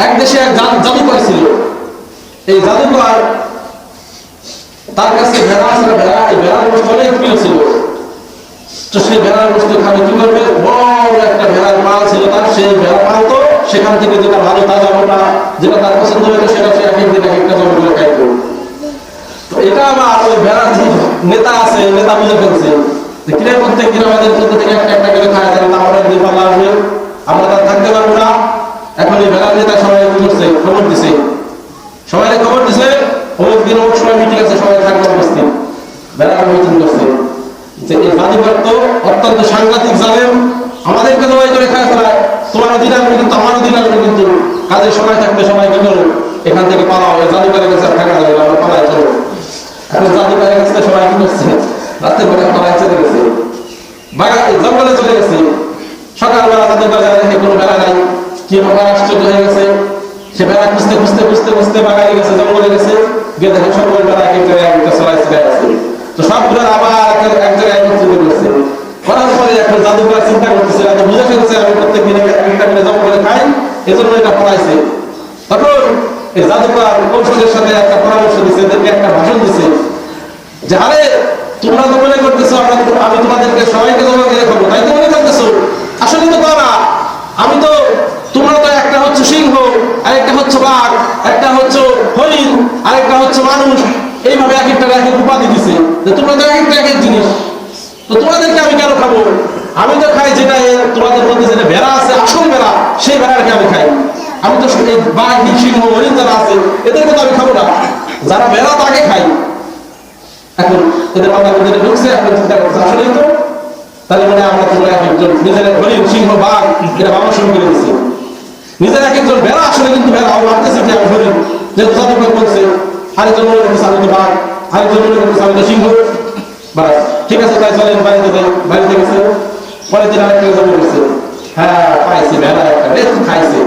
এক দেশে এক জাদুকর ছিল। এই জাদুকর তার কাছে ভেড়া ছিল, এই ভেড়ার গোশত অনেক প্রিয় ছিল। তো সেই ভেড়ার গোশত খাবে কি করবে, বড় একটা ভেড়ার পাল ছিল তার, সেই ভেড়া পাল তো সেখান থেকে যেটা ভালো তাজা মোটা যেটা তার পছন্দ হতো সেটা সে এক একদিন এক একটা জমি করে খাইতো। তো এটা আবার ওই ভেড়ার যে নেতা আছে, নেতা বুঝে ফেলছে যে কিনে প্রত্যেক দিন আমাদের মধ্যে থেকে একটা একটা করে খাওয়া যাবে, তা আমরা দিন পাল্লা আসবে, আমরা তার থাকতে পারবো না। এখন এই ভেড়ার নেতা সবাই কি করছে, খবর দিছে, সবাই খবর দিছে অমুক দিন অমুক সময় মিটিং আছে, সবাই থাকবে উপস্থিত। ভেড়ার মিটিং করছে যে এই জাদুকর তো অত্যন্ত সাংঘাতিক জালেম, আমাদেরকে জবাই করে খায় ফেলায়, তোমারও দিন আসবে কিন্তু আমারও দিন আসবে, কিন্তু কাজের সময় থাকবে সবাই কি করো এখান থেকে পালাও, এই জাদুকরের কাছে থাকা যাবে না, আমরা পালাই চলো। এখন জাদুকরের কাছে সবাই কি করছে, রাত্রে বেলা পালাই চলে গেছে, জঙ্গলে চলে গেছে। সকালবেলা জাদুকর দেখে কোনো বেলা নাই, কি বাবা আশ্চর্য হয়ে গেছে, সে বেলা খুঁজতে খুঁজতে খুঁজতে খুঁজতে বাগানে গেছে, জঙ্গলে গেছে, গিয়ে দেখে সকল বেলা এক একটা চড়াই চলে গেছে। তো সবগুলো আবার এক জায়গায় একত্রিত করছে, করার পরে এখন জাদুকর চিন্তা করতেছে, বুঝে ফেলছে আমি প্রত্যেক দিন একটা করে জঙ্গলে খাই, এজন্য এটা পড়াইছে। তখন এই জাদুকর কৌশলের সাথে একটা পরামর্শ দিচ্ছে, এদেরকে একটা ভাষণ দিচ্ছে যে আরে তোমরা তো মনে করতেছো আমি তোমাদেরকে সবাইকে জমা দিয়ে খাবো, তাই তো মনে করতেছো, আসলে তো তা না। আমি তো তোমরা তো একটা হচ্ছে সিংহ, আরেকটা হচ্ছে বাঘ, একটা হচ্ছে হরিণ, আরেকটা হচ্ছে মানুষ, এইভাবে এক একটা এক এক উপাধি দিছে যে তোমরা তো এক একটা এক এক জিনিস। তো তোমাদেরকে আমি কেন খাবো, আমি তো খাই যেটা তোমাদের মধ্যে যেটা ভেড়া আছে, আসল ভেড়া, সেই ভেড়াকে আমি খাই। আমি তো এই বাঘ সিংহ হরিণ যারা আছে এদেরকে তো আমি খাবো না, যারা ভেড়া তাকে খাই। এখন এদের মাথার মধ্যে ঢুকছে, এখন চিন্তা করছে আসলেই তো, তাহলে মানে আমরা তোমরা এক একজন নিজের হরিণ সিংহ বাঘ এটা ভাবা শুরু করে দিচ্ছে, নিজের এক একজন ভেড়া, আসলে কিন্তু ভেড়া মারতেছে যে আমি হরিণ, যেহেতু জাদুকর করছে, আরেকজন মনে করতেছে আমি তো বাঘ, আরেকজন মনে করতেছে আমি তো সিংহ। বাস ঠিক আছে, তাই চলেন বাড়িতে যাই। বাড়িতে গেছে, পরের দিন আরেকটা জন্ম করছে, হ্যাঁ পাইছে ভেড়া একটা খাইছে।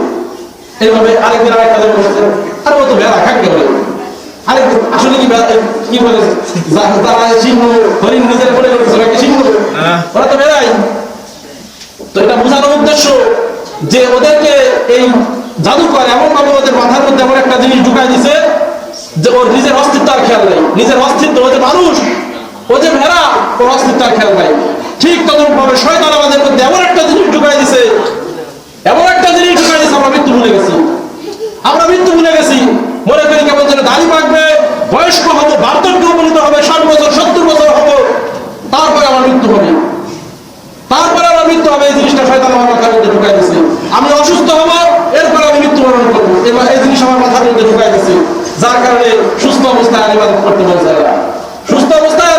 এইভাবে আরেকদিন আরেকটা জন্ম করছে, আর ও তো ভেড়া খাইতে হবে, আরেক আসলে কি বলে যারা সিংহ হরিণ নিজের মনে করতেছে নাকি সিংহ, ওরা তো ভেড়াই। তো এটা বোঝানোর উদ্দেশ্য যে ওদেরকে এই জাদুকর এমন ভাবে ওদের মাথার মধ্যে এমন একটা জিনিস ঢুকাই দিছে যে ওর নিজের অস্তিত্ব আর খেয়াল নেই, নিজের অস্তিত্ব, ও যে মানুষ, ও যে ভেড়া, ওর অস্তিত্ব আর খেয়াল নাই। ঠিক তখন ভাবে শয়তান আমাদের মধ্যে এমন একটা জিনিস ঢুকাই দিছে, এমন একটা জিনিস ঢুকাই দিছে, আমরা মৃত্যু ভুলে গেছি। আমরা মৃত্যু ভুলে গেছি, মনে করি কেমন যেন দাড়ি পাকবে, বয়স্ক হবো, বার্ধক্য উপনীত হবে, 60 বছর 70 বছর হবো, তারপরে আমার মৃত্যু হবে, তারপরে আমার মৃত্যু হবে। এই জিনিসটা শয়তান আমার মাথার মধ্যে ঢুকাই দিছে। আমি অসুস্থ হবো, এরপরে আমি মৃত্যুবরণ করবো, এবার এই জিনিস আমার মাথার মধ্যে ঢুকাই দিছে, যার কারণে সুস্থ অবস্থায় আর ইবাদত করতে বলছে না। সুস্থ অবস্থায়